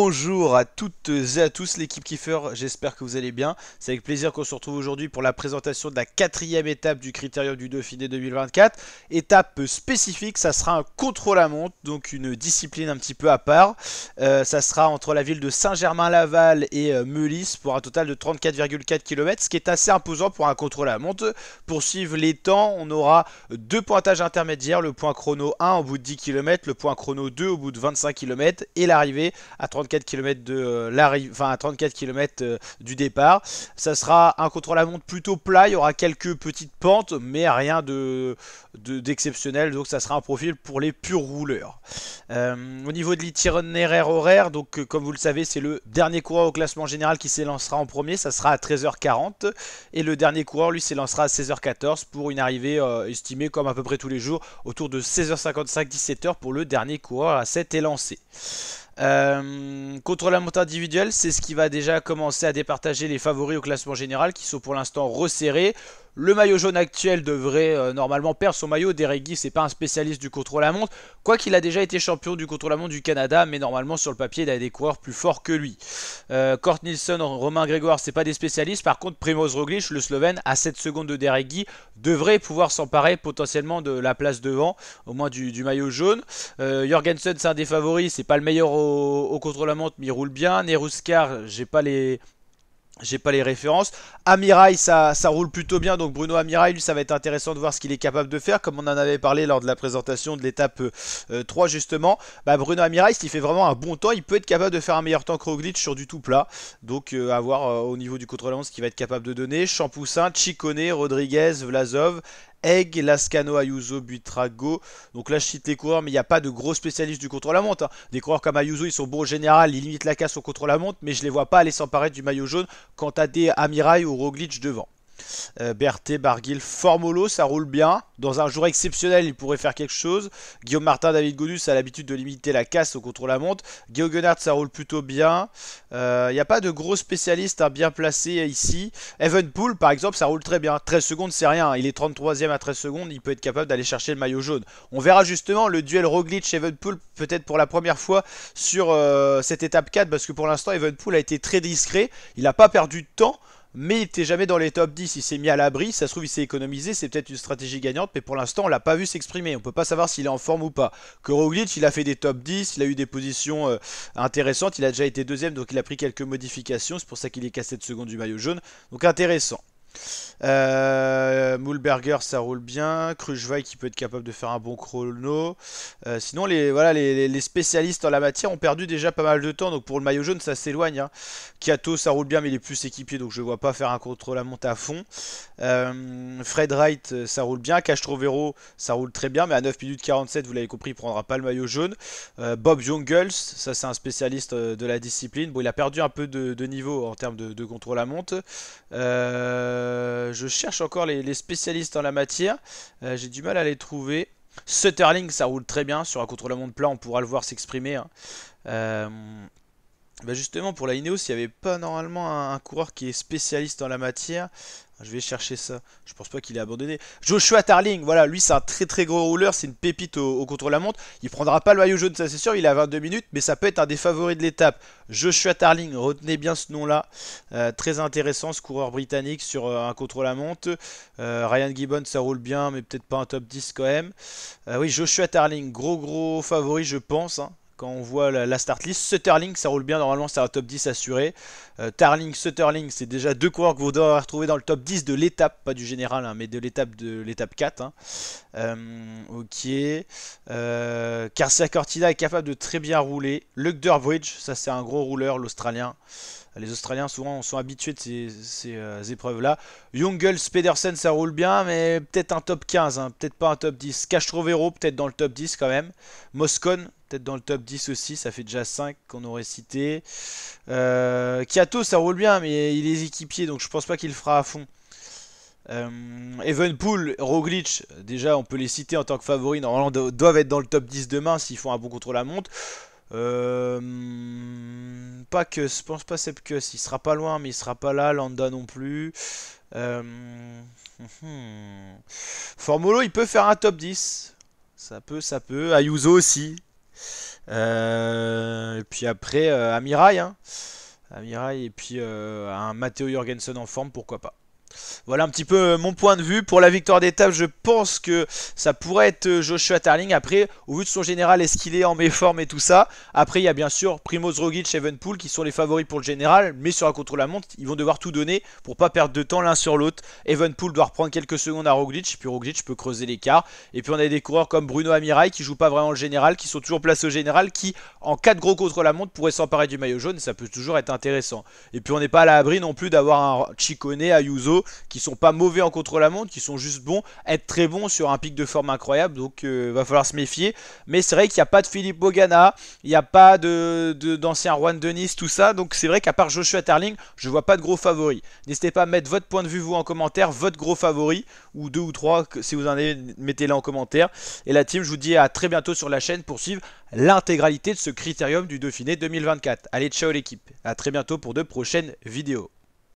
Bonjour à toutes et à tous l'équipe Kiefer, j'espère que vous allez bien. C'est avec plaisir qu'on se retrouve aujourd'hui pour la présentation de la quatrième étape du Critérium du Dauphiné 2024. Étape spécifique, ça sera un contre-la-montre, donc une discipline un petit peu à part. Ça sera entre la ville de Saint-Germain-Laval et Meulisse pour un total de 34,4 km, ce qui est assez imposant pour un contre-la-montre. Pour suivre les temps, on aura deux pointages intermédiaires, le point chrono 1 au bout de 10 km, le point chrono 2 au bout de 25 km et l'arrivée à 34 km à 34 km du départ. Ça sera un contre-la-montre plutôt plat, il y aura quelques petites pentes, mais rien d'exceptionnel, donc ça sera un profil pour les purs rouleurs. Au niveau de l'itinéraire horaire, donc comme vous le savez, c'est le dernier coureur au classement général qui s'élancera en premier, ça sera à 13h40, et le dernier coureur, lui, s'élancera à 16h14 pour une arrivée estimée comme à peu près tous les jours, autour de 16h55-17h pour le dernier coureur à s'être élancé. Contre la montre individuelle, c'est ce qui va déjà commencer à départager les favoris au classement général qui sont pour l'instant resserrés. Le maillot jaune actuel devrait normalement perdre son maillot. Derek Gibbs n'est pas un spécialiste du contre-la-montre, quoiqu'il a déjà été champion du contre-la-montre du Canada, mais normalement sur le papier il a des coureurs plus forts que lui. Kort Nielsen, Romain Grégoire, c'est pas des spécialistes. Par contre, Primoz Roglic, le Slovène, à 7 secondes de Derek Gibbs, devrait pouvoir s'emparer potentiellement de la place devant, au moins du maillot jaune. Jorgensen, c'est un des favoris, c'est pas le meilleur au contre-la-montre, mais il roule bien. Neruskar, j'ai pas les références. Amirail, ça roule plutôt bien. Donc Bruno Amirail, lui, ça va être intéressant de voir ce qu'il est capable de faire. Comme on en avait parlé lors de la présentation de l'étape 3, justement. Bruno Amirail, s'il fait vraiment un bon temps, il peut être capable de faire un meilleur temps que Roglic sur du tout plat. Donc à voir au niveau du contre-la-montre ce qu'il va être capable de donner. Champoussin, Ciccone, Rodriguez, Vlasov, Egg, Lascano, Ayuso, Buitrago. Donc là je cite les coureurs, mais il n'y a pas de gros spécialistes du contre-la-montre. Des coureurs comme Ayuso, ils sont bons au général, ils limitent la casse au contre-la-montre, mais je les vois pas aller s'emparer du maillot jaune quand t'as des Amirail ou Roglic devant. Berthet, Barguil, Formolo, ça roule bien. Dans un jour exceptionnel, il pourrait faire quelque chose. Guillaume Martin, David Godus a l'habitude de limiter la casse au contre-la-montre. Guillaume Guenard, ça roule plutôt bien. Il n'y a pas de gros spécialistes bien placés ici. Evenpool, par exemple, ça roule très bien. 13 secondes, c'est rien. Il est 33e à 13 secondes. Il peut être capable d'aller chercher le maillot jaune. On verra justement le duel Roglic-Evenpool peut-être pour la première fois sur cette étape 4. Parce que pour l'instant, Evenpool a été très discret. Il n'a pas perdu de temps. Mais il n'était jamais dans les top 10, il s'est mis à l'abri, ça se trouve il s'est économisé, c'est peut-être une stratégie gagnante, mais pour l'instant on l'a pas vu s'exprimer, on peut pas savoir s'il est en forme ou pas. Que Roglic, il a fait des top 10, il a eu des positions intéressantes, il a déjà été deuxième, donc il a pris quelques modifications, c'est pour ça qu'il est qu'à 7 secondes du maillot jaune, donc intéressant. Mühlberger, ça roule bien. Kruijswijk qui peut être capable de faire un bon chrono. Sinon les spécialistes en la matière ont perdu déjà pas mal de temps, donc pour le maillot jaune ça s'éloigne, hein. Kiato, ça roule bien, mais il est plus équipier, donc je ne vois pas faire un contre-la-montre à fond. Fred Wright, ça roule bien. Castrovero, ça roule très bien, mais à 9 minutes 47, vous l'avez compris, il prendra pas le maillot jaune. Bob Jungels, ça c'est un spécialiste de la discipline. Bon, il a perdu un peu de niveau en termes de contre-la-montre. Je cherche encore les spécialistes en la matière. J'ai du mal à les trouver. Sutterling, ça roule très bien. Sur un contre-la-montre plat, on pourra le voir s'exprimer, hein. Justement, pour la Ineos, il n'y avait pas normalement un coureur qui est spécialiste en la matière. Je vais chercher ça. Je pense pas qu'il ait abandonné. Joshua Tarling, voilà, lui c'est un très très gros rouleur, c'est une pépite au contre-la-montre. Il prendra pas le maillot jaune, ça c'est sûr, il est à 22 minutes, mais ça peut être un des favoris de l'étape. Joshua Tarling, retenez bien ce nom-là. Très intéressant ce coureur britannique sur un contre-la-montre. Ryan Gibbon, ça roule bien, mais peut-être pas un top 10 quand même. Oui, Joshua Tarling, gros favori je pense, hein. Quand on voit la start list, Sutterling, ça roule bien, normalement c'est un top 10 assuré. Tarling, Sutterling, c'est déjà deux coureurs que vous devrez retrouver dans le top 10 de l'étape, pas du général, hein, mais de l'étape 4, hein. Ok. Garcia Cortina est capable de très bien rouler. Luke Durbridge, ça c'est un gros rouleur, l'Australien. Les Australiens souvent sont habitués de ces épreuves-là. Jungels, Pedersen, ça roule bien, mais peut-être un top 15, hein, peut-être pas un top 10. Castrovero, peut-être dans le top 10 quand même. Moscone, peut-être dans le top 10 aussi, ça fait déjà 5 qu'on aurait cité. Kiato, ça roule bien, mais il est équipier, donc je pense pas qu'il le fera à fond. Evenpool, Roglic, déjà on peut les citer en tant que favoris, normalement doivent être dans le top 10 demain s'ils font un bon contre-la-montre. Pas que, je pense pas Sepkus, il sera pas loin, mais il sera pas là. Landa non plus. Euh, Formolo, il peut faire un top 10. Ça peut. Ayuso aussi. Et puis après, Amirai, hein. Amirai et puis un Matteo Jorgensen en forme, pourquoi pas. Voilà un petit peu mon point de vue. Pour la victoire d'étape, je pense que ça pourrait être Joshua Tarling. Après, au vu de son général, est-ce qu'il est en méforme et tout ça. Après, il y a bien sûr Primoz Roglic et Evenepoel qui sont les favoris pour le général. Mais sur la contre-la-montre, ils vont devoir tout donner pour pas perdre de temps l'un sur l'autre. Evenepoel doit reprendre quelques secondes à Roglic. Puis Roglic peut creuser l'écart. Et puis on a des coureurs comme Bruno Amirai qui jouent pas vraiment le général, qui sont toujours placés au général, qui en cas de gros contre-la-montre pourraient s'emparer du maillot jaune. Et ça peut toujours être intéressant. Et puis on n'est pas à l'abri non plus d'avoir un Ciccone, Ayuso qui sont pas mauvais en contre-la-montre, qui sont juste bons, être très bons sur un pic de forme incroyable, donc va falloir se méfier. Mais c'est vrai qu'il n'y a pas de Philippe Bogana, il n'y a pas d'ancien Juan Denis, tout ça, donc c'est vrai qu'à part Joshua Tarling, je vois pas de gros favoris. N'hésitez pas à mettre votre point de vue vous en commentaire, votre gros favori, ou deux ou trois, si vous en avez, mettez-les en commentaire. Et la team, je vous dis à très bientôt sur la chaîne pour suivre l'intégralité de ce critérium du Dauphiné 2024. Allez, ciao l'équipe, à très bientôt pour de prochaines vidéos.